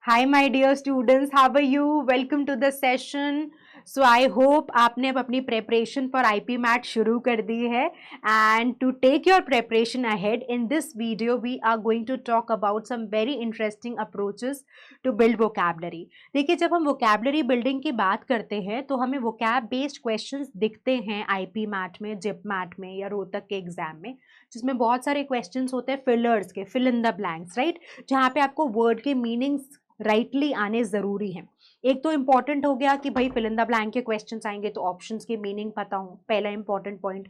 Hi my dear students, how are you? Welcome to the session. So I hope आपने अब अपनी preparation for IP MAT शुरू कर दी है and to take your preparation ahead in this video we are going to talk about some very interesting approaches to build vocabulary. देखिए जब हम vocabulary building की बात करते हैं तो हमें vocab based questions दिखते हैं IP MAT में, JIP MAT में या रोहतक के एग्जाम में, जिसमें बहुत सारे questions होते हैं fillers के, fill in the blanks, right? जहाँ पे आपको word के meanings राइटली आने जरूरी है। एक तो इंपॉर्टेंट हो गया कि भाई फिल इन द ब्लैंक के क्वेश्चंस आएंगे तो ऑप्शंस के मीनिंग पता हो, पहला इंपॉर्टेंट पॉइंट।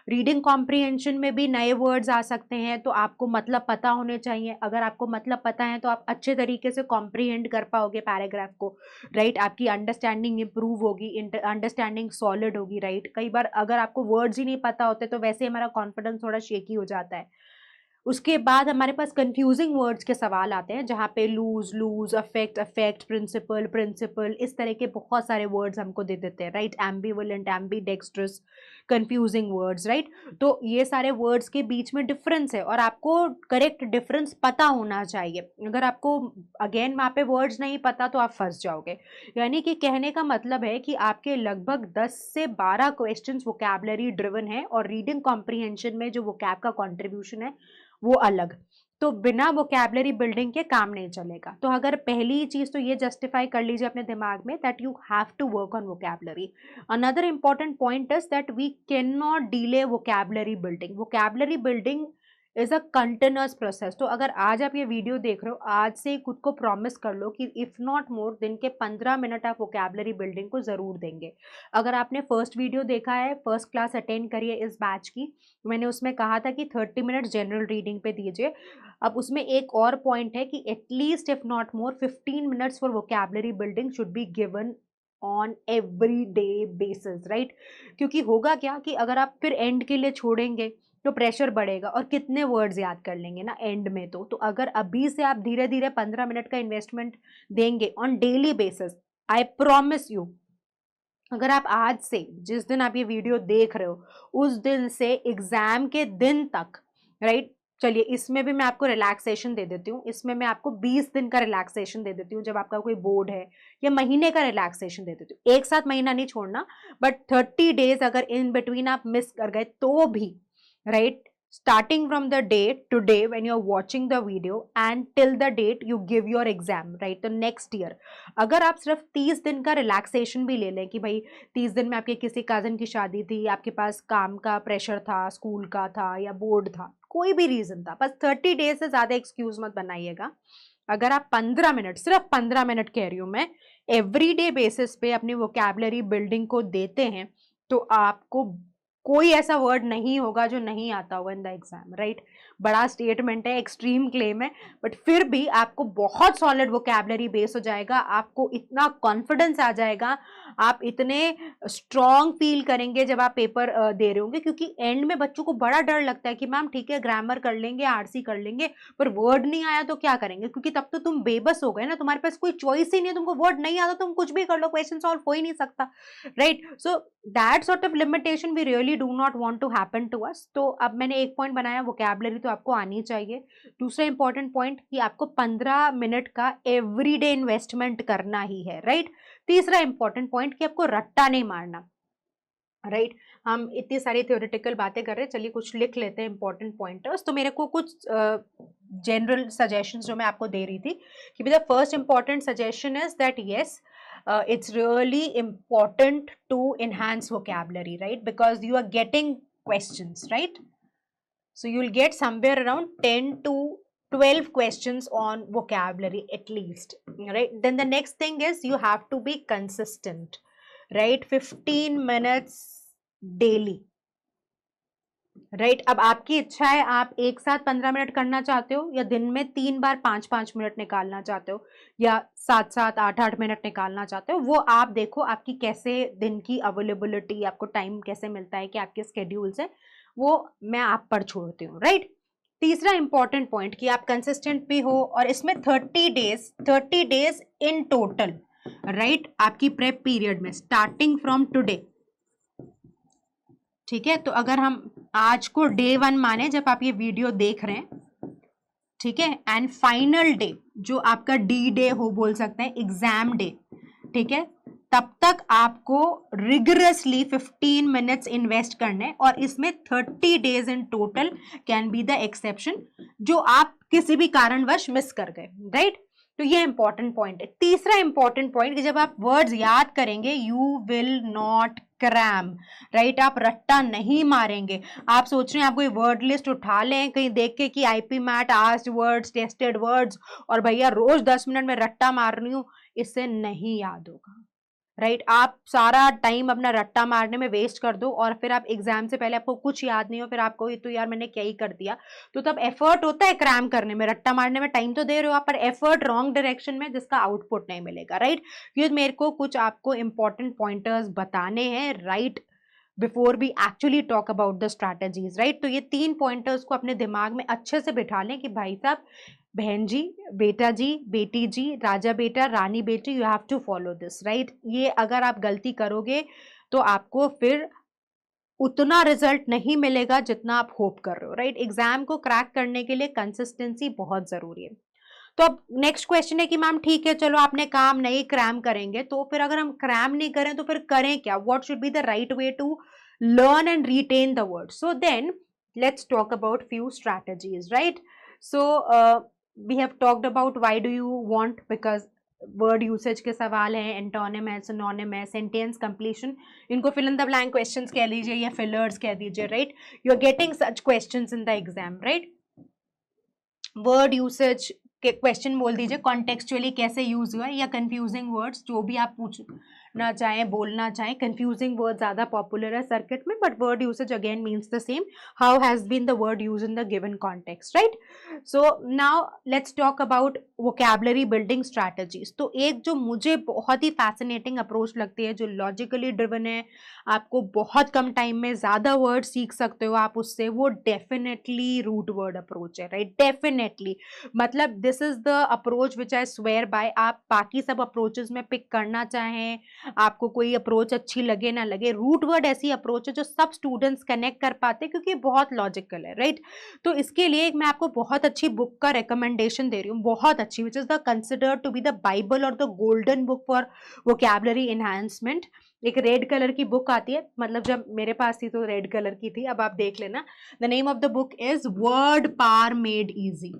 रीडिंग कॉम्प्रिहेंशन में भी नए वर्ड्स आ सकते हैं तो आपको मतलब पता होने चाहिए। अगर आपको मतलब पता है तो आप अच्छे तरीके से कॉम्प्रिहेंड कर पाओगे पैराग्राफ को, राइट? आपकी अंडरस्टैंडिंग इंप्रूव होगी, अंडरस्टैंडिंग सॉलिड होगी, राइट? कई बार अगर आपको वर्ड्स ही नहीं पता होते तो वैसे हमारा कॉन्फिडेंस थोड़ा शेकी हो जाता है। उसके बाद हमारे पास कंफ्यूजिंग वर्ड्स के सवाल आते हैं जहाँ पे lose loose, affect affect, principle principle, इस तरह के बहुत सारे वर्ड्स हमको दे देते हैं, right? Ambivalent, ambidextrous, confusing words, right? तो ये सारे वर्ड्स के बीच में डिफरेंस है और आपको करेक्ट डिफरेंस पता होना चाहिए। अगर आपको अगेन वहाँ पे वर्ड्स नहीं पता तो आप फंस जाओगे। यानी कि कहने का मतलब है कि आपके लगभग 10 से 12 क्वेश्चंस वोकैबुलरी ड्रिवन है और रीडिंग कॉम्प्रिहेंशन में जो वोकैब का कॉन्ट्रीब्यूशन है वो अलग। तो बिना वोकैबुलरी बिल्डिंग के काम नहीं चलेगा। तो अगर पहली चीज तो ये जस्टिफाई कर लीजिए अपने दिमाग में that you have to work on vocabulary. Another important point is that we can not delay vocabulary building. Vocabulary building is a continuous process. तो अगर आज आप ये वीडियो देख रहे हो, आज से खुद को प्रॉमिस कर लो कि इफ नॉट मोर दिन के 15 मिनट आप वोकैबुलरी बिल्डिंग को जरूर देंगे। अगर आपने फर्स्ट वीडियो देखा है, फर्स्ट क्लास अटेंड करी है इस बैच की, मैंने उसमें कहा था कि 30 मिनट जनरल रीडिंग पे दीजिए। अब उसमें एक और पॉइंट है कि at least if not more 15 minutes for vocabulary building should be given on every day basis, right? क्योंकि होगा क्या कि अगर आप फिर एंड के लिए छोड़ेंगे तो प्रेशर बढ़ेगा और कितने वर्ड्स याद कर लेंगे ना एंड में। तो अगर अभी से आप धीरे धीरे 15 मिनट का इन्वेस्टमेंट देंगे on daily basis, I promise you, अगर आप आज से, जिस दिन आप ये वीडियो देख रहे हो उस दिन से एग्जाम के दिन तक, राइट? चलिए इसमें भी मैं आपको रिलैक्सेशन दे देती हूँ, इसमें मैं आपको 20 दिन का रिलैक्सेशन दे देती हूँ जब आपका कोई बोर्ड है, या महीने का रिलैक्सेशन दे देती हूँ। एक साथ महीना नहीं छोड़ना, बट 30 डेज अगर इन बिटवीन आप मिस कर गए तो भी, right, starting from the date today when you're watching the video and till the date you give your exam, right? तो next year अगर आप सिर्फ 30 दिन का रिलैक्सेशन भी ले लें कि भाई 30 दिन में आपके किसी कजन की शादी थी, आपके पास काम का प्रेशर था, स्कूल का था या बोर्ड था, कोई भी रीजन था, बस 30 डेज से ज्यादा एक्सक्यूज मत बनाइएगा। अगर आप 15 मिनट, सिर्फ 15 मिनट कह रही हूं मैं, एवरीडे बेसिस पे अपनी वोकैबुलरी बिल्डिंग को देते हैं तो आपको कोई ऐसा वर्ड नहीं होगा जो नहीं आता होगा इन द एग्जाम, राइट? बड़ा स्टेटमेंट है, एक्सट्रीम क्लेम है, बट फिर भी आपको बहुत सॉलिड वोकैबुलरी बेस हो जाएगा, आपको इतना कॉन्फिडेंस आ जाएगा, आप इतने स्ट्रॉन्ग फील करेंगे जब आप पेपर दे रहे होंगे। क्योंकि एंड में बच्चों को बड़ा डर लगता है कि मैम ठीक है ग्रामर कर लेंगे, आरसी कर लेंगे, पर वर्ड नहीं आया तो क्या करेंगे? क्योंकि तब तो तुम बेबस हो गए ना, तुम्हारे पास कोई चॉइस ही नहीं है, तुमको वर्ड नहीं आता, तुम कुछ भी कर लो, क्वेश्चन सॉल्व हो ही नहीं सकता, right? So that sort of limitation we really do not want to happen to us. तो अब मैंने एक पॉइंट बनाया, वोकैबुलरी तो आपको आनी चाहिए। दूसरा इंपॉर्टेंट पॉइंट कि आपको 15 मिनट का एवरीडे इन्वेस्टमेंट करना ही है, राइट? तीसरा इंपॉर्टेंट पॉइंट कि आपको रट्टा नहीं मारना, राइट? हम इतनी सारी थ्योरेटिकल बातें कर रहे हैं, चलिए कुछ लिख लेते हैं इंपॉर्टेंट पॉइंटर्स। तो मेरे को कुछ जनरल सजेशंस जो मैं आपको दे रही थी कि the first important suggestion is that yes, it's really important to enhance vocabulary, right? Because you are getting questions, right? So you'll get somewhere around 10 to 12 questions on vocabulary at least, right? Then the next thing is you have to be consistent, right? 15 minutes daily, right? अब आपकी इच्छा है, आप एक साथ 15 minute करना चाहते हो या दिन में 3 बार 5-5 मिनट निकालना चाहते हो या 7-7 8-8 मिनट निकालना चाहते हो, वो आप देखो आपकी कैसे दिन की अवेलेबिलिटी, आपको टाइम कैसे मिलता है, कि आपके स्केड्यूल्स है, वो मैं आप पर छोड़ती हूँ, राइट? तीसरा इंपॉर्टेंट पॉइंट कि आप कंसिस्टेंट भी हो और इसमें 30 डेज इन टोटल, राइट? आपकी प्रेप पीरियड में स्टार्टिंग फ्रॉम टुडे, ठीक है? तो अगर हम आज को डे 1 माने जब आप ये वीडियो देख रहे हैं, ठीक है, एंड फाइनल डे जो आपका डी डे हो बोल सकते हैं, एग्जाम डे, ठीक है, तब तक आपको रिगरसली 15 मिनट्स इन्वेस्ट करने, और इसमें 30 days in total can be the exception जो आप किसी भी कारणवश मिस कर गए, राइट। तो ये इंपॉर्टेंट पॉइंट है। तीसरा इंपॉर्टेंट पॉइंट कि जब आप वर्ड्स याद करेंगे you will not cram, right, आप रट्टा नहीं मारेंगे। आप सोच रहे हैं आप कोई वर्ड लिस्ट उठा लें कहीं देख के कि IPMAT asked words, tested words, और भैया रोज 10 मिनट में रट्टा मार रही हूं, इससे नहीं याद होगा, राइट। आप सारा टाइम अपना रट्टा मारने में वेस्ट कर दो और फिर आप एग्जाम से पहले आपको कुछ याद नहीं हो, फिर आपको ये तो यार मैंने क्या ही कर दिया, तो तब एफर्ट होता है क्रैम करने में, रट्टा मारने में टाइम तो दे रहे हो आप, पर एफर्ट रॉन्ग डायरेक्शन में जिसका आउटपुट नहीं मिलेगा, राइट। ये मेरे को कुछ आपको इंपॉर्टेंट पॉइंटर्स बताने हैं, right, before we actually talk about the strategies, right. तो ये 3 पॉइंटर्स को अपने दिमाग में अच्छे से बिठा लें कि भाई साहब, बहन जी, बेटा जी, बेटी जी, राजा बेटा, रानी बेटी, you have to follow this, right. ये अगर आप गलती करोगे तो आपको फिर उतना रिजल्ट नहीं मिलेगा जितना आप होप कर रहे हो, राइट। एग्जाम को क्रैक करने के लिए कंसिस्टेंसी बहुत जरूरी है। तो अब नेक्स्ट क्वेश्चन है कि मैम ठीक है, चलो आपने काम नहीं क्रैम करेंगे, तो फिर अगर हम क्रैम नहीं करें तो फिर करें क्या, what should be the right way to learn and retain the word? So then let's talk about few strategies, right? So we have talked about why do you want, because word usage के सवाल हैं, antonyms, synonyms, sentence completion, इनको fill in the blank questions कह लीजिए या fillers कह दीजिए, right. You are getting such questions in the exam, right. Word usage के क्वेश्चन बोल दीजिए, कॉन्टेक्चुअली कैसे यूज हुआ है, या कंफ्यूजिंग वर्ड्स जो भी आप पूछना चाहें, बोलना चाहें। कंफ्यूजिंग वर्ड ज्यादा पॉपुलर है सर्किट में, but word usage again means the same, how has been the word use in the given context, right. So now let's talk about vocabulary building strategies. तो एक जो मुझे बहुत ही फैसिनेटिंग अप्रोच लगती है, जो लॉजिकली ड्रिवन है, आपको बहुत कम टाइम में ज्यादा वर्ड सीख सकते हो आप उससे, वो डेफिनेटली रूट वर्ड अप्रोच है, राइट। डेफिनेटली, मतलब this is the approach which I swear by. आप बाकी सब अप्रोचेस में पिक करना चाहें, आपको कोई अप्रोच अच्छी लगे ना लगे, रूट वर्ड ऐसी अप्रोच है जो सब स्टूडेंट्स कनेक्ट कर पाते हैं क्योंकि बहुत लॉजिकल है, राइट। तो इसके लिए मैं आपको बहुत अच्छी बुक का रिकमेंडेशन दे रही हूँ, बहुत अच्छी, which is the considered to be the Bible और the golden book for vocabulary enhancement. एक रेड कलर की बुक आती है, मतलब जब मेरे पास थी तो रेड कलर की थी, अब आप देख लेना। The name of the book is word power made easy,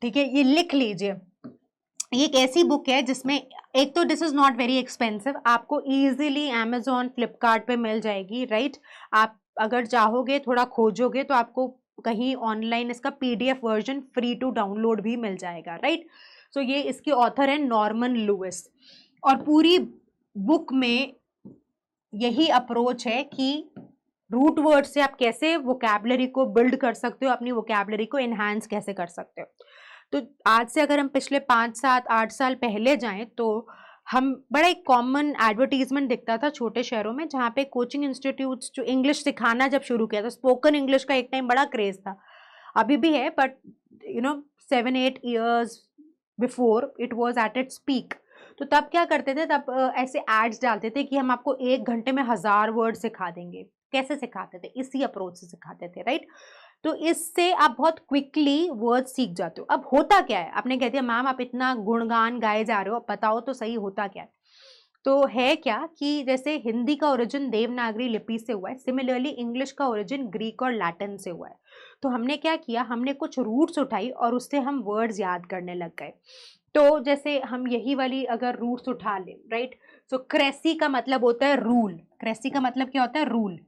ठीक है, ये लिख लीजिए। ये एक ऐसी बुक है जिसमें एक तो this is not very expensive, आपको इजीली अमेजोन, फ्लिपकार्ट पे मिल जाएगी, राइट। आप अगर चाहोगे, थोड़ा खोजोगे तो आपको कहीं ऑनलाइन इसका PDF version free to download भी मिल जाएगा, राइट। सो ये इसके ऑथर है नॉर्मन लुइस, और पूरी बुक में यही अप्रोच है कि रूट वर्ड से आप कैसे वोकैबुलरी को बिल्ड कर सकते हो, अपनी वोकैबुलरी को एनहांस कैसे कर सकते हो। तो आज से अगर हम पिछले 5, 7, 8 साल पहले जाएं तो हम बड़ा एक कॉमन एडवर्टीजमेंट दिखता था छोटे शहरों में, जहाँ पे कोचिंग इंस्टीट्यूट्स जो इंग्लिश सिखाना जब शुरू किया था, स्पोकन इंग्लिश का एक टाइम बड़ा क्रेज था, अभी भी है, but 7-8 years before it was at its peak. तो तब क्या करते थे, तब ऐसे एड्स डालते थे कि हम आपको 1 घंटे में 1000 वर्ड सिखा देंगे। कैसे सिखाते थे? इसी अप्रोच से सिखाते थे, राइट। तो इससे आप बहुत क्विकली वर्ड सीख जाते हो। अब होता क्या है, आपने कह दिया मैम आप इतना गुणगान गाए जा रहे हो, बताओ तो सही होता क्या है। तो है क्या कि जैसे हिंदी का ओरिजिन देवनागरी लिपि से हुआ है, सिमिलरली इंग्लिश का ओरिजिन ग्रीक और लैटिन से हुआ है। तो हमने क्या किया, हमने कुछ रूट्स उठाई और उससे हम वर्ड्स याद करने लग गए। तो जैसे हम यही वाली अगर रूट्स उठा लें, राइट। सो क्रेसी का मतलब होता है रूल, क्रेसी का मतलब क्या होता है, रूल,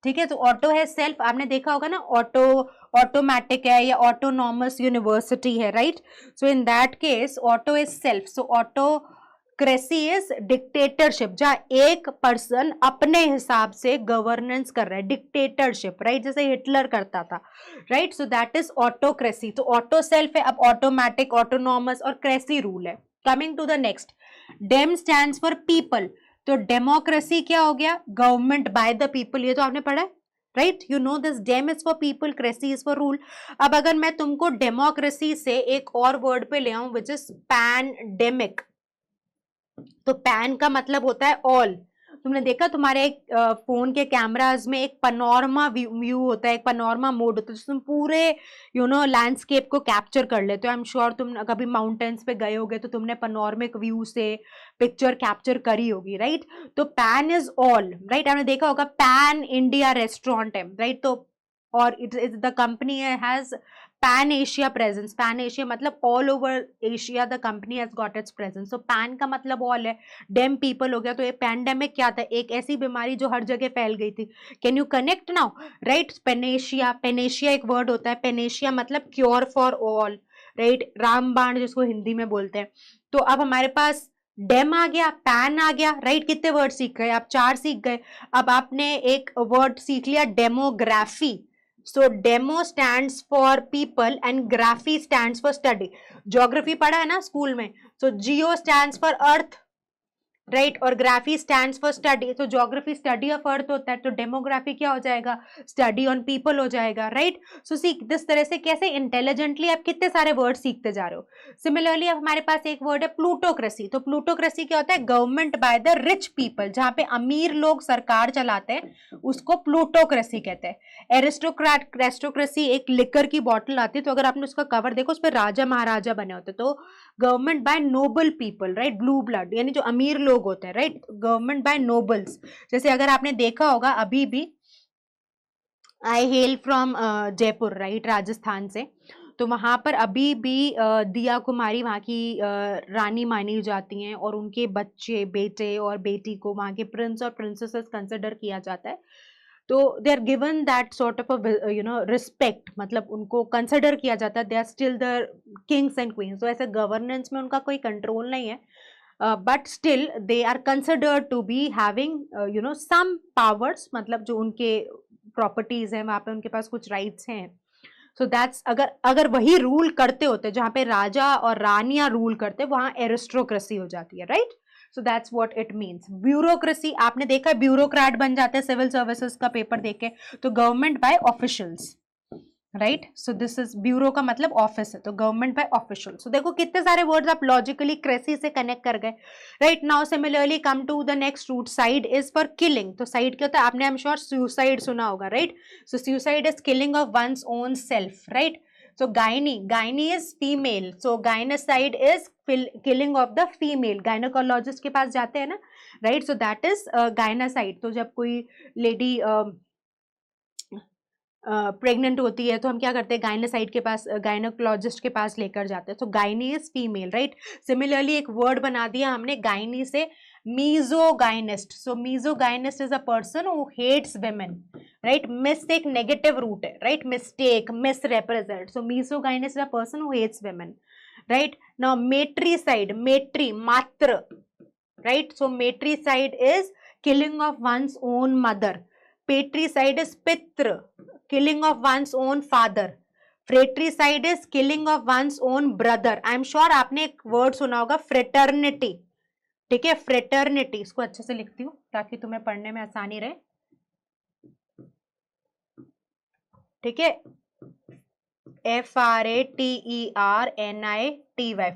ठीक है। तो ऑटो है सेल्फ, आपने देखा होगा ना, ऑटो ऑटोमेटिक है या ऑटोनॉमस यूनिवर्सिटी है, right. So in that case auto is self, so autocracy is dictatorship, जहां एक पर्सन अपने हिसाब से गवर्नेंस कर रहा है, डिक्टेटरशिप, राइट, जैसे हिटलर करता था, right. So that is autocracy. तो ऑटो सेल्फ है, अब ऑटोमेटिक, ऑटोनॉमस और क्रेसी रूल है। Coming to the next, dem stands for people. तो डेमोक्रेसी क्या हो गया, गवर्नमेंट बाय द पीपल, ये तो आपने पढ़ा है, right. You know this, dem is for people, cracy is for rule. अब अगर मैं तुमको डेमोक्रेसी से एक और वर्ड पे ले आऊं विच इज पैंडेमिक, तो पैन का मतलब होता है ऑल, तुमने देखा तुम्हारे फोन के कैमराज में एक पनोरमा व्यू होता है, एक पनोरमा मोड होता है, जिसमें पूरे लैंडस्केप को कैप्चर कर लेते हो। आई एम श्योर तुम कभी माउंटेन्स पे गए होगे तो तुमने पनोरमिक व्यू से पिक्चर कैप्चर करी होगी, राइट। तो पैन इज ऑल, राइट, आपने देखा होगा पैन इंडिया रेस्टोरेंट है, राइट। तो और it is the company has pan Asia presence, pan Asia मतलब all over Asia the company has got its presence. तो पैन का मतलब ऑल है, डेम पीपल हो गया। तो ये पैंडेमिक क्या था, एक ऐसी बीमारी जो हर जगह फैल गई थी। Can you connect now, right. Panacea, Panacea एक वर्ड होता है, पेनेशिया मतलब क्योर फॉर ऑल, राइट, रामबाण जिसको हिंदी में बोलते हैं। तो अब हमारे पास डेम आ गया, पैन आ गया, राइट। कितने वर्ड सीख गए आप, 4 सीख गए। अब आपने एक वर्ड सीख लिया, demography. So demo stands for people and graphy stands for study. Geography पढ़ा है ना स्कूल में। So geo stands for earth, right, और ग्राफी स्टैंड्स फॉर स्टडी। तो ज्योग्राफी स्टडी ऑफ अर्थ होता है, तो डेमोग्राफी क्या हो जाएगा, स्टडी ऑन पीपल हो जाएगा, राइट। सो सीख दिस तरह से कैसे इंटेलिजेंटली आप कितने सारे वर्ड सीखते जा रहे हो। सिमिलरली अब हमारे पास एक वर्ड है प्लूटोक्रेसी। तो प्लूटोक्रेसी क्या होता है, government by the rich people, जहां पे अमीर लोग सरकार चलाते हैं, उसको प्लूटोक्रेसी कहते हैं। एरिस्टोक्रेसी एक लिकर की बॉटल आती है, तो अगर आपने उसका कवर देखो उस पर राजा महाराजा बने होते, तो government by noble people, right, blue blood यानी जो अमीर लोग होते हैं, राइट, गवर्नमेंट बाय नोबल्स। जैसे अगर आपने देखा होगा अभी भी, I hail from Jaipur, right, Rajasthan से, तो वहां पर अभी भी दिया कुमारी वहां की रानी मानी जाती हैं, और उनके बच्चे, बेटे और बेटी को वहां के प्रिंस और प्रिंसेसेस कंसिडर किया जाता है। तो they are given that sort of respect, मतलब उनको कंसिडर किया जाता है, they are still the kings and queens. तो ऐसे गवर्नेंस में उनका कोई कंट्रोल नहीं है, but still they are considered to be having some powers, मतलब जो उनके प्रॉपर्टीज हैं वहां पे उनके पास कुछ राइट्स हैं। सो दैट्स, अगर अगर वही रूल करते होते जहां पे राजा और रानियां रूल करते, वहां एरिस्टोक्रेसी हो जाती है, right. So that's what it means. Bureaucracy आपने देखा है, ब्यूरोक्रेट बन जाते हैं सिविल सर्विसेज का पेपर देके, तो government bye officials, right. So this is bureau का मतलब ऑफिस है, तो गवर्नमेंट बाय ऑफिशियल। सो देखो कितने सारे वर्ड्स आप लॉजिकली क्रेसी से कनेक्ट कर गए, right. Now similarly come to the next root, cide is for killing. तो साइड क्या होता है, आपने आई एम श्योर सुसाइड सुना होगा, right. So suicide is killing of one's own self, right. So gynae is female, so gynecide is killing of the female. Gynecologist के पास जाते हैं ना, right? So that is gynecide. तो जब कोई lady pregnant होती है तो हम क्या करते हैं, गायनेसाइड के पास, गायनोकोलॉजिस्ट के पास लेकर जाते हैं। तो gyne is female, right. Similarly एक वर्ड बना दिया हमने गायनी से, misogynist. So misogynist is a person who hates women, right. Mis एक नेगेटिव रूट है, right, mistake, mis represent. So misogynist is a person who hates women, right. Now matricide, matri मात्र, right. So matricide is killing of one's own mother. Patricide is पित्र, killing of one's own father. Fratricide is killing of one's own brother. I am sure आपने एक word सुना होगा fraternity, ठीक है, fraternity। इसको अच्छे से लिखती हूँ ताकि तुम्हें पढ़ने में आसानी रहे, ठीक है, FRATERNITY,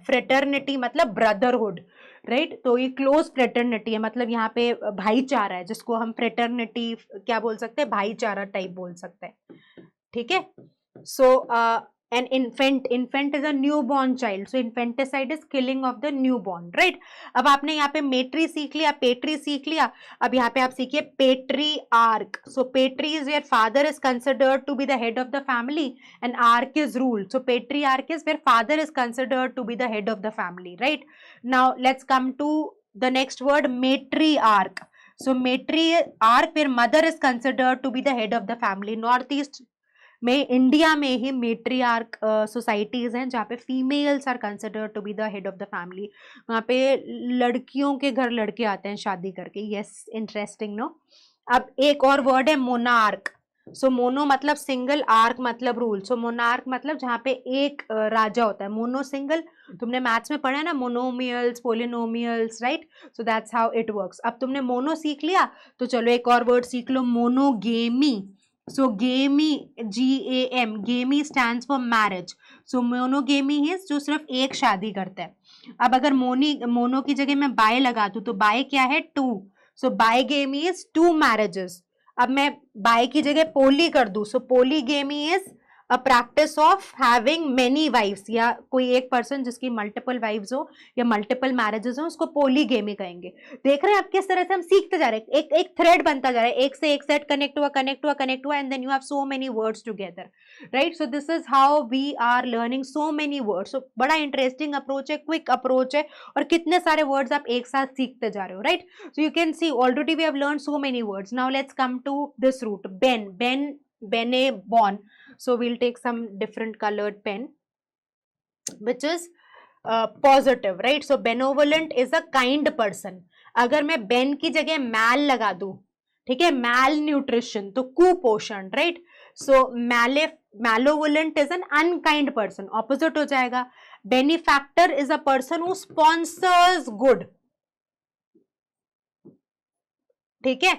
फ्रेटर्निटी मतलब ब्रदरहुड, राइट। तो ये क्लोज फ्रेटर्निटी है, मतलब यहाँ पे भाईचारा है, जिसको हम फ्रेटर्निटी क्या बोल सकते हैं, भाईचारा टाइप बोल सकते हैं, ठीक है। So an infant is a newborn child, so infanticide is killing of the newborn, right. अब आपने यहाँ पे मेट्री सीख लिया, पेट्री सीख लिया, अब यहाँ पे आप सीखिए patriarch. So patri is where father is considered to be the head of the family and arch is rule. So patriarch is where father is considered to be the head of the family, right. Now let's come to the next word, matriarch. So matriarch where mother is considered to be the head of the family. North east में, India में ही matriarch societies हैं जहाँ पे females are considered to be the head of the family. वहाँ पे लड़कियों के घर लड़के आते हैं शादी करके, यस, इंटरेस्टिंग नो। अब एक और वर्ड है मोनार्क। सो मोनो मतलब सिंगल, आर्क मतलब रूल। सो मोनार्क मतलब जहाँ पे एक राजा होता है, मोनो सिंगल। तुमने मैथ्स में पढ़ा है ना, monomials, polynomials, right. So that's how it works. अब तुमने मोनो सीख लिया, तो चलो एक और वर्ड सीख लो, मोनोगेमी। So गेमी, GAM, गेमी stands for marriage. So monogamy है जो सिर्फ एक शादी करता है। अब अगर मोनो की जगह मैं बाय लगा दूं, तो बाय क्या है, two. So bigamy is 2 marriages. अब मैं बाय की जगह पोली कर दूं, so polygamy is a practice of having many wifes, या कोई एक पर्सन जिसकी मल्टीपल वाइफ्स हो या मल्टीपल मैरिजेस हो, उसको पोलीगेमी कहेंगे. देख रहे हैं आप किस तरह से हम सीखते जा रहे हैं, एक एक थ्रेड बनता जा रहा है, एक से एक सेट कनेक्ट हुआ कनेक्ट हुआ कनेक्ट हुआ, and then you have so many words together, right. So this is how we are learning so many words. So बड़ा इंटरेस्टिंग अप्रोच है, क्विक अप्रोच है, और कितने सारे वर्ड्स आप एक साथ सीखते जा रहे हो, right. So you can see already we have learn so many words. Now let's come to this root bene. Bene, born. So we'll take some different colored pen, which is positive, right. So benevolent is a kind person. अगर मैं ben की जगह mal लगा दूं, ठीक है, malnutrition तो कुपोषण, right. So malevolent is an unkind person, opposite हो जाएगा. Benefactor is a person who sponsors good, ठीक है.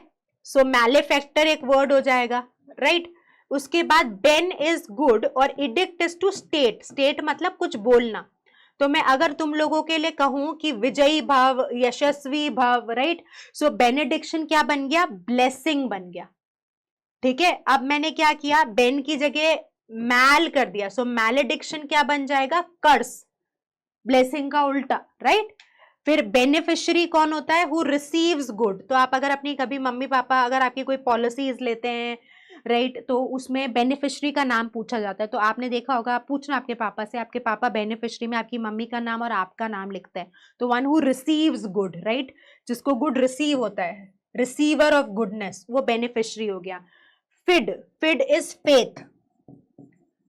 So malefactor एक word हो जाएगा, राइट. उसके बाद बेन इज गुड और edict is to state. State मतलब कुछ बोलना. तो मैं अगर तुम लोगों के लिए कहूं कि विजयी भव, यशस्वी भव, राइट. सो बेनेडिक्शन क्या बन गया, ब्लेसिंग बन गया, ठीक है. अब मैंने क्या किया, बेन की जगह मैल कर दिया, सो मैलेडिक्शन क्या बन जाएगा, कर्स, ब्लेसिंग का उल्टा, राइट. फिर बेनिफिशियरी कौन होता है, हु रिसीव्स गुड. तो आप अगर अपनी कभी मम्मी पापा अगर आपकी कोई पॉलिसीज लेते हैं, राइट, तो उसमें बेनिफिशियरी का नाम पूछा जाता है. तो आपने देखा होगा, आप पूछना आपके पापा से, आपके पापा बेनिफिशियरी में आपकी मम्मी का नाम और आपका नाम लिखते हैं. तो one who receives good, right, जिसको गुड रिसीव होता है, रिसीवर ऑफ गुडनेस, वो बेनिफिशियरी हो गया. फिड इज फेथ,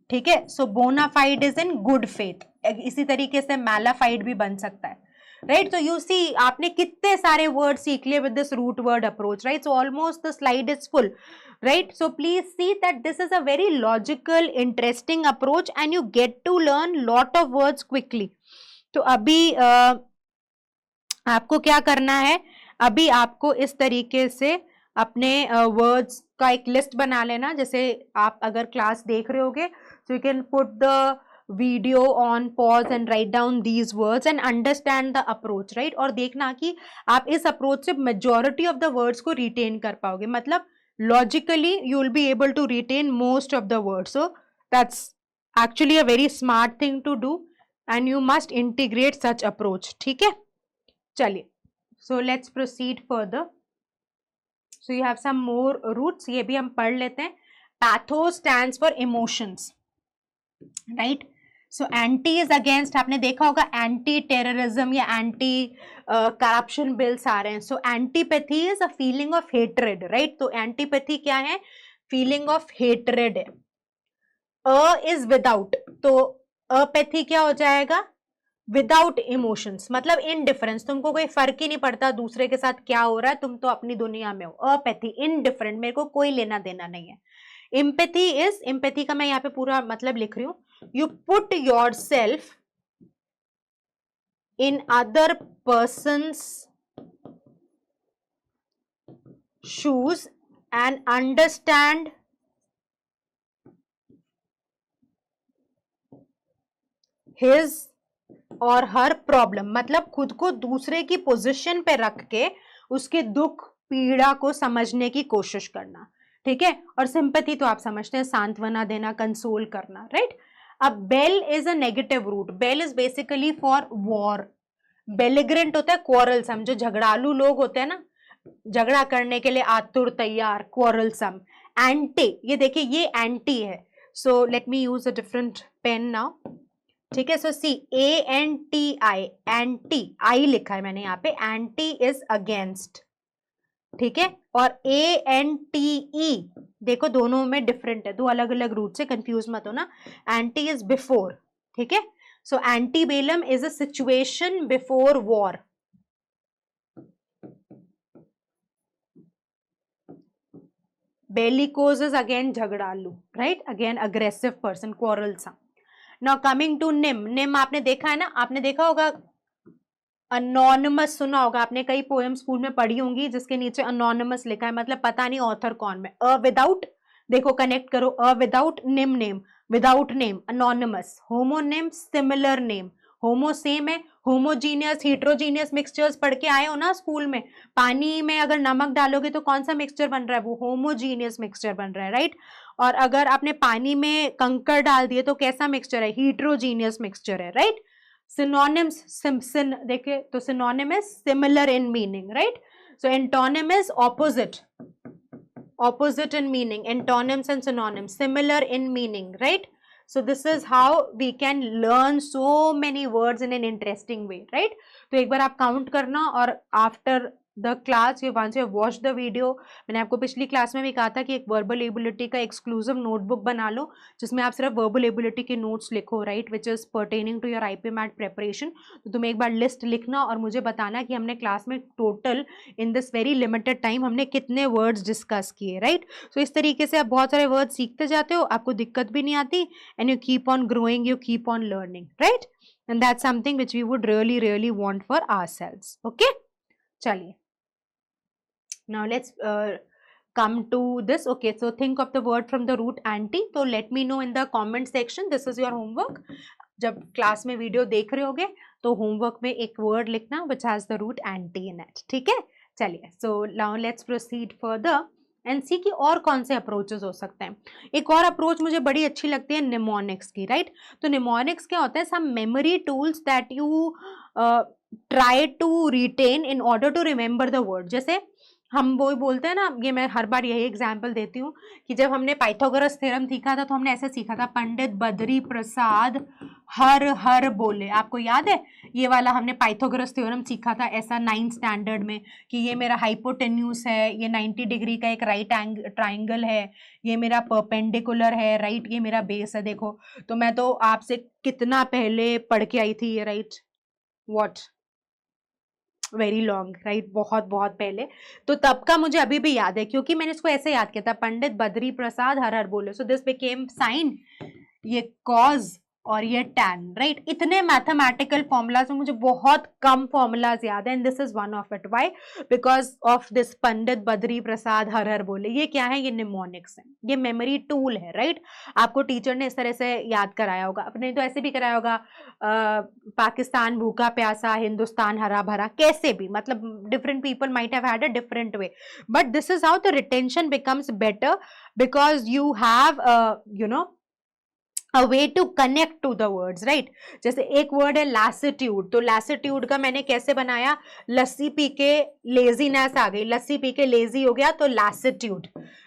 ठीक है. So bona fide is in good faith. इसी तरीके से मैलाफाइड भी बन सकता है, राइट. तो यू सी आपने कितने सारे वर्ड सीख लिए with this root word approach, right. So almost the slide is full, right. So please see that this is a very logical, interesting approach and you get to learn lot of words quickly. तो अभी आपको क्या करना है, अभी आपको इस तरीके से अपने वर्ड्स का एक लिस्ट बना लेना. जैसे आप अगर क्लास देख रहे होगे, so you can put the video on pause and write down these words and understand the approach, right. और देखना कि आप इस अप्रोच से majority of the words को retain कर पाओगे. मतलब logically you will be able to retain most of the words. So that's actually a very smart thing to do and you must integrate such approach, ठीक है. चलिए, so let's proceed further. So you have some more roots, ये भी हम पढ़ लेते हैं. Patho stands for emotions, right. So anti is against, आपने देखा होगा एंटी टेररिज्म या एंटी करप्शन बिल्स आ रहे हैं. So antipathy is a feeling of hatred, right. तो एंटीपैथी क्या है, फीलिंग ऑफ हेट्रेड है. इज विदाउट, तो अपैथी क्या हो जाएगा, विदाउट इमोशंस, मतलब इनडिफरेंस, तुमको कोई फर्क ही नहीं पड़ता दूसरे के साथ क्या हो रहा है, तुम तो अपनी दुनिया में हो. अपैथी, इनडिफरेंट, मेरे को कोई लेना देना नहीं है. एम्पैथी इज, एम्पैथी का मैं यहाँ पे पूरा मतलब लिख रही हूँ, you put yourself in other person's shoes and understand his or her problem. मतलब खुद को दूसरे की पोजीशन पे रख के उसके दुख पीड़ा को समझने की कोशिश करना, ठीक है. और सिंपैथी तो आप समझते हैं, सांत्वना देना, कंसोल करना, राइट. अब bel is a negative root. Bel is basically for war. Belligerent होता है क्वारलसम, जो झगड़ालू लोग होते हैं ना, झगड़ा करने के लिए आतुर, तैयार, क्वारलसम. एंटी, ये देखिए ये एंटी है. So let me use a different pen now, ठीक है. सो सी ANTI, एंटी, आई लिखा है मैंने यहाँ पे. एंटी इज अगेंस्ट, ठीक है. और ANTE, देखो दोनों में डिफरेंट है, दो अलग अलग रूट से, कंफ्यूज मत हो ना. एंटी इज बिफोर, ठीक है. So antebellum is a situation before war. Bellicose is again झगड़ालू, right, again aggressive person, quarrelsome. Now coming to nym. Nym आपने देखा है ना, आपने देखा होगा अनोनिमस, सुना होगा आपने, कई पोएम स्कूल में पढ़ी होंगी जिसके नीचे अनोनिमस लिखा है, मतलब पता नहीं ऑथर कौन है. विदाउट, देखो कनेक्ट करो, without, nym name, without name anonymous. Homonym similar name, homo same है, होमोजीनियस हीट्रोजीनियस मिक्सचर्स पढ़ के आए हो ना स्कूल में, पानी में अगर नमक डालोगे तो कौन सा मिक्सचर बन रहा है, वो होमोजीनियस मिक्सचर बन रहा है, राइट। और अगर आपने पानी में कंकड़ डाल दिए तो कैसा मिक्सचर है, हीट्रोजीनियस मिक्सचर है, राइट। सिनोनिम्स, देखिए तो synonym is similar in meaning, right. So antonym is opposite, opposite in meaning, antonyms and synonyms, similar in meaning, right. So this is how we can learn so many words in an interesting way, right. तो एक बार आप count करना और after the class you once you have watched the video, मैंने आपको पिछली class में भी कहा था कि एक वर्बल एबिलिटी का एक्सक्लूसिव नोटबुक बना लो जिसमें आप सिर्फ वर्बल एबिलिटी के नोट्स लिखो, right, which is pertaining to your IPMAT preparation. तो तुम एक बार लिस्ट लिखना और मुझे बताना कि हमने क्लास में total in this very limited time हमने कितने वर्ड्स डिस्कस किए, राइट। सो इस तरीके से आप बहुत सारे वर्ड्स सीखते जाते हो, आपको दिक्कत भी नहीं आती, and you keep on growing, you keep on learning, right, and that's something which we would really really want for ourselves. Okay, चलिए, now let's come to this. Okay, so think of the word from the root anti. So let me know in the comment section. This is your homework. जब class में video देख रहे होगे तो homework में एक word लिखना which has the root anti in it, ठीक है। चलिए, so now let's proceed further and see कि और कौन से अप्रोचेस हो सकते हैं। एक और अप्रोच मुझे बड़ी अच्छी लगती है निमोनिक्स की, राइट। तो निमोनिक्स क्या होता है, some memory tools that you try to retain in order to remember the word. जैसे हम वो बोलते हैं ना, ये मैं हर बार यही एग्जाम्पल देती हूँ कि जब हमने पाइथागोरस थ्योरम सीखा था तो हमने ऐसे सीखा था, पंडित बद्री प्रसाद हर हर बोले। आपको याद है ये वाला हमने पाइथागोरस थ्योरम सीखा था ऐसा 9th स्टैंडर्ड में कि ये मेरा हाइपोटेन्यूस है, ये 90 डिग्री का एक राइट ट्राइंगल है, ये मेरा परपेंडिकुलर है, राइट, ये मेरा बेस है। देखो तो मैं तो आपसे कितना पहले पढ़ के आई थी ये, right, what, very long, right, बहुत बहुत पहले। तो तब का मुझे अभी भी याद है क्योंकि मैंने इसको ऐसे याद किया था, पंडित बद्री प्रसाद हर हर बोले। सो दिस बिकेम साइन, ये कॉज और ये टैन, राइट। इतने मैथमेटिकल फॉर्मूलाज में मुझे बहुत कम फॉर्मूलाज याद है, and this is one of it. Why? Because of this Pandit Badri Prasad हर हर बोले। ये क्या है, ये निमोनिक्स है, ये मेमोरी टूल है, राइट। आपको टीचर ने इस तरह से याद कराया होगा, अपने तो ऐसे भी कराया होगा, पाकिस्तान भूखा प्यासा, हिंदुस्तान हरा भरा, कैसे भी, मतलब different people might have had a different way, but this is how the retention becomes better because you have you know a way to connect to the words, right? जैसे एक वर्ड है lassitude, तो lassitude का मैंने कैसे बनाया, लस्सी P के laziness आ गई, लस्सी पी के लेजी हो गया तो lassitude,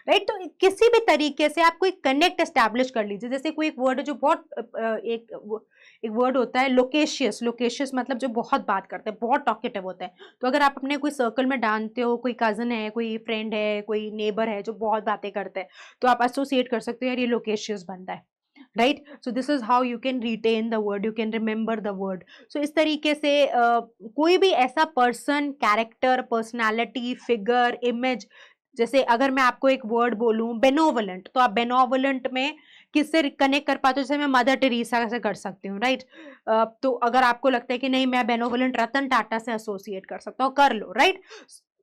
राइट। तो किसी भी तरीके से आप कोई कनेक्ट एस्टैब्लिश कर लीजिए। जैसे कोई एक वर्ड है जो बहुत एक वर्ड होता है लोकेशियस, लोकेशियस मतलब जो बहुत बात करते हैं, बहुत टॉकेटिव होता है। तो अगर आप अपने कोई सर्कल में जानते हो, कोई कजन है, कोई फ्रेंड है, कोई नेबर है जो बहुत बातें करते हैं, तो आप एसोसिएट कर सकते हो यार ये लोकेशियस बंदा है, right? So this is how you can retain the word, you can remember the word. So इस तरीके से कोई भी ऐसा person, character, personality, figure, image, जैसे अगर मैं आपको एक वर्ड बोलूं बेनोवलेंट, तो आप बेनोवलेंट में किससे कनेक्ट कर पाते हो, जैसे मैं मदर टेरेसा से कर सकती हूँ, राइट। तो अगर आपको लगता है कि नहीं मैं बेनोवलेंट रतन टाटा से एसोसिएट कर सकता हूँ, कर लो, right.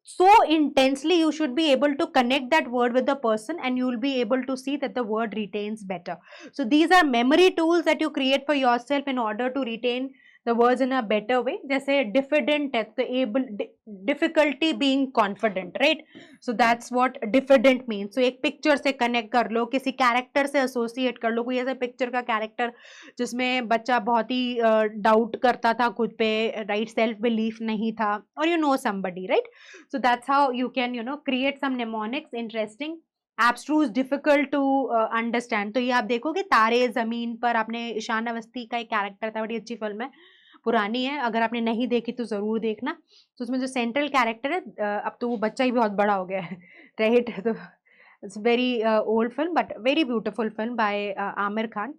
So intensely you should be able to connect that word with the person and you will be able to see that the word retains better. So these are memory tools that you create for yourself in order to retain the words in a better way. जैसे diffident है तो able, difficulty being confident, right? So that's what diffident means. So एक picture से connect कर लो, किसी character से associate कर लो, कोई ऐसा picture का character जिसमें बच्चा बहुत ही doubt करता था खुद पे, right, self belief नहीं था, or you know somebody, right? So that's how you can, you know, create some mnemonics, interesting, abstruse, difficult to understand. तो ये आप देखोगे तारे जमीन पर, आपने ईशान अवस्थी का एक कैरेक्टर था, बड़ी अच्छी फिल्म है, पुरानी है, अगर आपने नहीं देखी तो जरूर देखना। तो उसमें जो सेंट्रल कैरेक्टर है, अब तो वो बच्चा ही बहुत बड़ा हो गया है, राइट। तो it's very old film but very beautiful film bye Aamir Khan.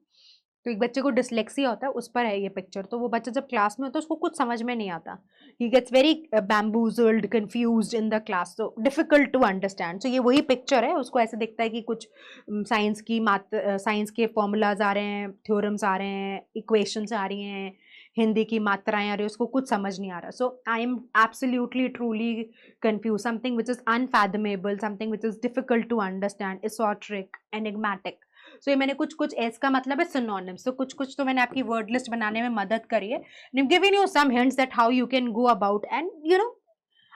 तो एक बच्चे को डिसलेक्सिया होता है, उस पर है ये पिक्चर। तो वो बच्चा जब क्लास में होता है उसको कुछ समझ में नहीं आता, he gets very bamboozled, confused in the class, तो डिफिकल्ट टू अंडरस्टैंड। सो ये वही पिक्चर है, उसको ऐसे दिखता है कि कुछ साइंस के फॉर्मूलाज आ रहे हैं, थ्योरम्स आ रहे हैं, इक्वेशंस आ रही हैं, हिंदी की मात्राएं आ रही है, उसको कुछ समझ नहीं आ रहा। So I am absolutely truly confused, something which is unfathomable, something which is difficult to understand, esoteric, enigmatic. So ये मैंने कुछ कुछ एस का मतलब है सिनोनिम्स, तो कुछ कुछ तो मैंने आपकी वर्ड लिस्ट बनाने में मदद करी है, giving you some hints that how you can go about and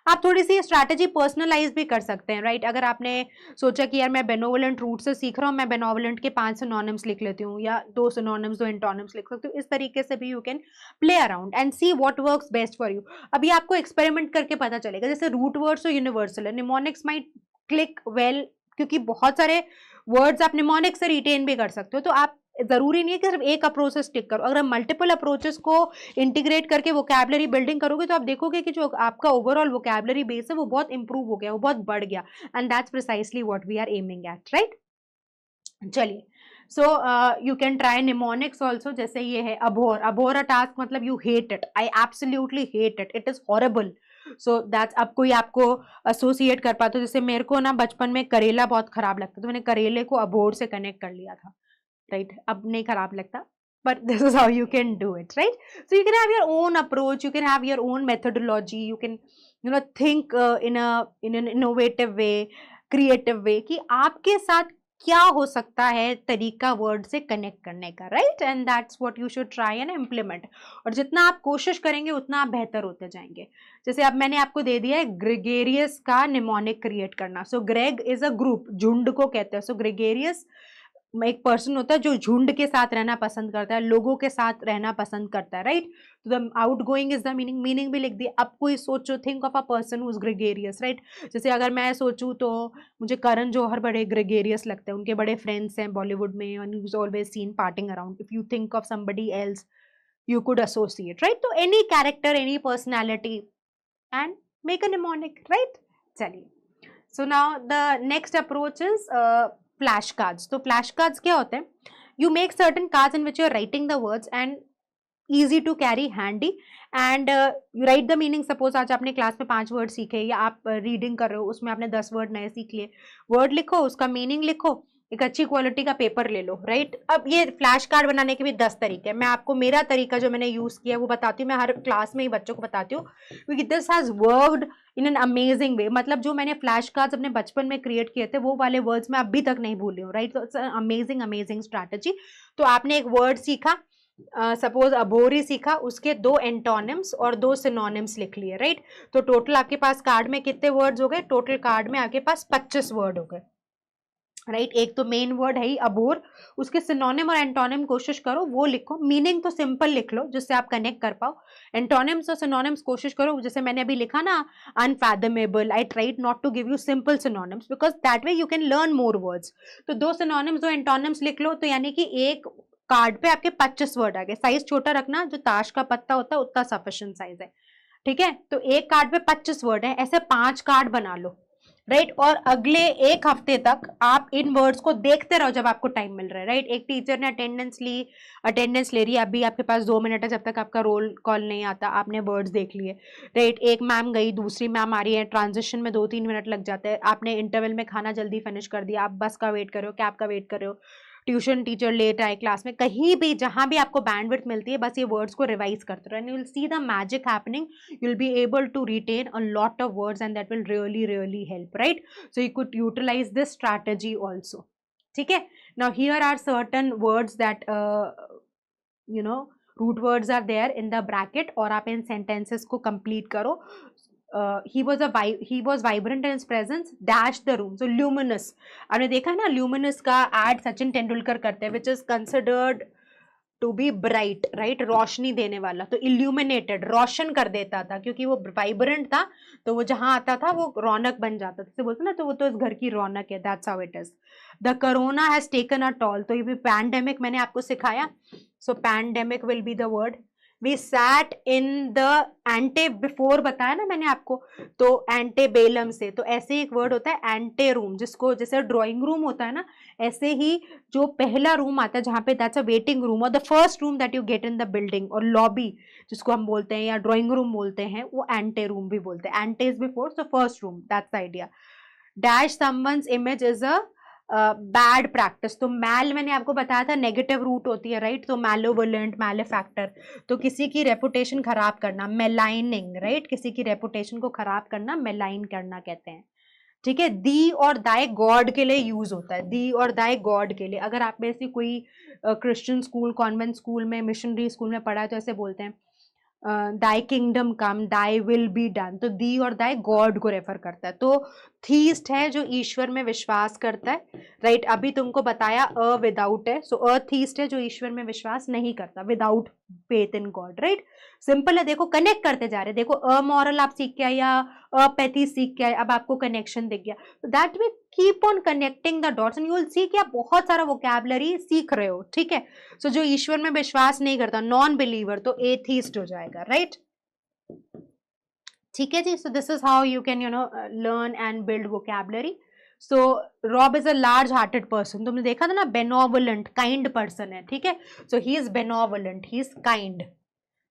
आप थोड़ी सी स्ट्रैटेजी पर्सनलाइज भी कर सकते हैं, राइट? अगर आपने सोचा कि यार मैं बेनोवलेंट रूट से सीख रहा हूँ, मैं बेनोवलेंट के 5 सिनोनिम्स लिख लेती हूँ या 2 सिनोनिम्स 2 एंटोनिम्स लिख सकती हूँ, इस तरीके से भी you can play around and see what works best for you. अभी आपको एक्सपेरिमेंट करके पता चलेगा, जैसे रूट वर्ड्स तो यूनिवर्सल है, निमोनिक्स माइट क्लिक वेल, क्योंकि बहुत सारे वर्ड्स आप निमोनिक्स से रिटेन भी कर सकते हो, तो आप जरूरी नहीं है कि सिर्फ एक अप्रोच से स्टिक करो। अगर आप मल्टीपल अप्रोचेस को इंटीग्रेट करके वोकैबुलरी बिल्डिंग करोगे तो आप देखोगे कि जो आपका ओवरऑल वोकैबुलरी बेस है वो बहुत इंप्रूव हो गया, वो बहुत बढ़ गया, and that's precisely what we are aiming at, right? चलिए, so you can try mnemonics also, जैसे ये है अबोर, अबोर अ टास्क मतलब you hate it, I absolutely hate it, it is horrible, so that's, अब कोई आपको associate कर पाते हो, जैसे मेरे को ना बचपन में करेला बहुत खराब लगता, तो मैंने करेले को अबोर से कनेक्ट कर लिया था, राइट? अब नहीं खराब लगता, but this is how you can do it, right? So you can have your own approach, you can have your own methodology, you can think in an innovative way, creative way, कि आपके साथ क्या हो सकता है तरीका word से connect करने का, right? And that's what you should try and implement, और जितना आप कोशिश करेंगे उतना आप बेहतर होते जाएंगे। जैसे अब मैंने आपको दे दिया है ग्रेगेरियस का निमोनिक क्रिएट करना, सो ग्रेग इज अ ग्रुप, झुंड को कहते हैं, सो ग्रेगेरियस एक पर्सन होता है जो झुंड के साथ रहना पसंद करता है, लोगों के साथ रहना पसंद करता है, राइट? तो the out going is the meaning, meaning भी लिख दी। अब कोई सोचो, think of a person who is gregarious, right? जैसे अगर मैं सोचूं तो मुझे करण जौहर बड़े ग्रेगेरियस लगते हैं, उनके बड़े फ्रेंड्स हैं बॉलीवुड में, and he is always seen partying around. If you think of somebody else you could associate, right? So any character, any personality, and make a mnemonic, right? चलिए, so now the next approach is flash cards. तो flash cards क्या होते हैं? You make certain cards in which you are writing the words and easy to carry, handy, and you write the meaning। Suppose आज आपने class में 5 word सीखे, या आप रीडिंग कर रहे हो, उसमें आपने 10 वर्ड नए सीख लिए, वर्ड लिखो, उसका मीनिंग लिखो, एक अच्छी क्वालिटी का पेपर ले लो, राइट? अब ये फ्लैश कार्ड बनाने के भी 10 तरीके हैं, मैं आपको मेरा तरीका जो मैंने यूज किया वो बताती हूँ, मैं हर क्लास में ही बच्चों को बताती हूँ, क्योंकि this has worked in an amazing वे। मतलब जो मैंने फ्लैश कार्ड्स अपने बचपन में क्रिएट किए थे वो वाले वर्ड्स मैं अभी तक नहीं भूली हूँ, राइट? तो इट्स अमेजिंग अमेजिंग स्ट्रैटेजी। तो आपने एक वर्ड सीखा, सपोज अबोरी सीखा, उसके 2 एंटोनिम्स और 2 सिनोनिम्स लिख लिए, राइट? तो टोटल आपके पास कार्ड में कितने वर्ड्स हो गए? टोटल कार्ड में आपके पास 25 वर्ड हो गए, राइट? एक तो मेन वर्ड है ही अबोर, उसके सिनोनिम और एंटोनिम कोशिश करो वो लिखो, मीनिंग तो सिंपल लिख लो जिससे आप कनेक्ट कर पाओ, एंटोनिम्स और सिनोनिम्स कोशिश करो, जैसे मैंने अभी लिखा ना unfathomable, I tried not to give you simple synonyms because that way you can learn more words. तो 2 सिनोनिम्स 2 एंटोनिम्स लिख लो, तो यानी कि एक कार्ड पे आपके 25 वर्ड आ गए। साइज छोटा रखना, जो ताश का पत्ता होता है उतना सफिशिएंट साइज है, ठीक है? तो एक कार्ड पे 25 वर्ड है, ऐसे 5 कार्ड बना लो, राइट? और अगले एक हफ्ते तक आप इन वर्ड्स को देखते रहो जब आपको टाइम मिल रहा है, राइट? एक टीचर ने अटेंडेंस ले रही है, अभी आपके पास 2 मिनट है, जब तक आपका रोल कॉल नहीं आता आपने वर्ड्स देख लिए, राइट? एक मैम गई, दूसरी मैम आ रही है, ट्रांजिशन में 2-3 मिनट लग जाते हैं, आपने इंटरवल में खाना जल्दी फिनिश कर दिया, आप बस का वेट कर रहे हो, कैब का वेट कर रहे हो, ट्यूशन टीचर लेट आए क्लास में, कहीं भी जहां भी आपको बैंडविड्थ मिलती है, बस ये वर्ड्स को रिवाइज करते रहो, and you will see the magic happening, you will be able to retain a lot of words and that will really really help, right? So you could utilize this strategy also, ठीक है? Now here are certain words that root words are there in the bracket, और आप इन sentences को complete करो। he was vibrant in his presence, dash the room, so luminous, आपने देखा है ना luminous का ad सचिन तेंदुलकर करते हैं, which is considered to be bright, right? रोशनी देने वाला, तो इल्यूमिनेटेड, रोशन कर देता था, क्योंकि वो वाइब्रेंट था, तो वो जहां आता था वो रौनक बन जाता था, बोलते ना, तो वो तो इस घर की रौनक है, that's how it is. The corona has taken a toll, तो ये भी पैंडेमिक मैंने आपको सिखाया, so pandemic will be the word. We sat in the ante, before बताया ना मैंने आपको, तो एंटेबेलम से, तो ऐसे एक वर्ड होता है एंटे रूम, जिसको जैसे ड्राइंग रूम होता है ना, ऐसे ही जो पहला रूम आता है जहाँ पे, दैट्स अ वेटिंग रूम, और the first room that you get in the building, और लॉबी जिसको हम बोलते हैं या ड्राइंग रूम बोलते हैं, वो एंटे रूम भी बोलते हैं, ante is before, so first room, that's the idea. Dash someone's image is a bad practice, तो मैल मैंने आपको बताया था नेगेटिव रूट होती है, राइट? तो मैलोवोलेंट, मैलेफैक्टर, तो किसी की रेपुटेशन खराब करना, मेलाइनिंग, राइट? किसी की रेपुटेशन को खराब करना मेलाइन करना कहते हैं, ठीक है, दी और दाई गॉड के लिए यूज होता है, दी और दाई गॉड के लिए। अगर आप में से कोई क्रिश्चियन स्कूल, कॉन्वेंट स्कूल में, मिशनरी स्कूल में पढ़ा है तो ऐसे बोलते हैं दाई kingdom come, thy will be done. तो दी और दाई गॉड को रेफर करता है। तो थीस्ट है जो ईश्वर में विश्वास करता है, राइट। अभी तुमको बताया अ विदाउट है, सो अ थीस्ट है जो ईश्वर में विश्वास नहीं करता, without faith in God, right. Simple है, देखो कनेक्ट करते जा रहे हैं। देखो अमोरल आप सीख के आए या अपैथी सीख के आए, अब आपको कनेक्शन दिख गया। That way keep on connecting the dots and you will सी कि आप बहुत सारा वोकैबुलरी सीख रहे हो, ठीक है। सो जो ईश्वर में विश्वास नहीं करता, नॉन बिलीवर, तो एथीस्ट हो जाएगा, राइट। ठीक है जी। So this is how you can learn and build vocabulary. So rob is a large hearted person, तुमने देखा था ना, बेनोवलेंट, काइंड पर्सन है, ठीक है। So he is benevolent, he is kind,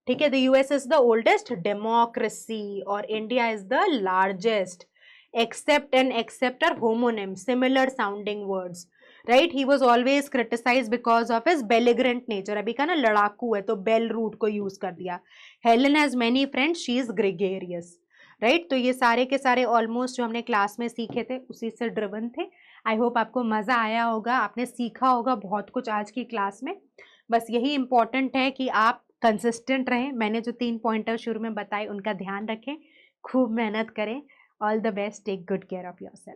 ठीक है। The US is the oldest democracy और India is the largest. Except and accept are homonym, similar sounding words, right. He was always criticise because of his belligerent nature. अभी का ना लड़ाकू है तो bell root को यूज कर दिया। Helen has many friends, she is gregarious, right. तो ये सारे के सारे ऑलमोस्ट जो हमने क्लास में सीखे थे उसी से ड्रिवन थे। आई होप आपको मजा आया होगा, आपने सीखा होगा बहुत कुछ आज की क्लास में। बस यही इंपॉर्टेंट है कि आप कंसिस्टेंट रहें। मैंने जो 3 पॉइंटर शुरू में बताए उनका ध्यान रखें, खूब मेहनत करें। All the best, take good care of yourself.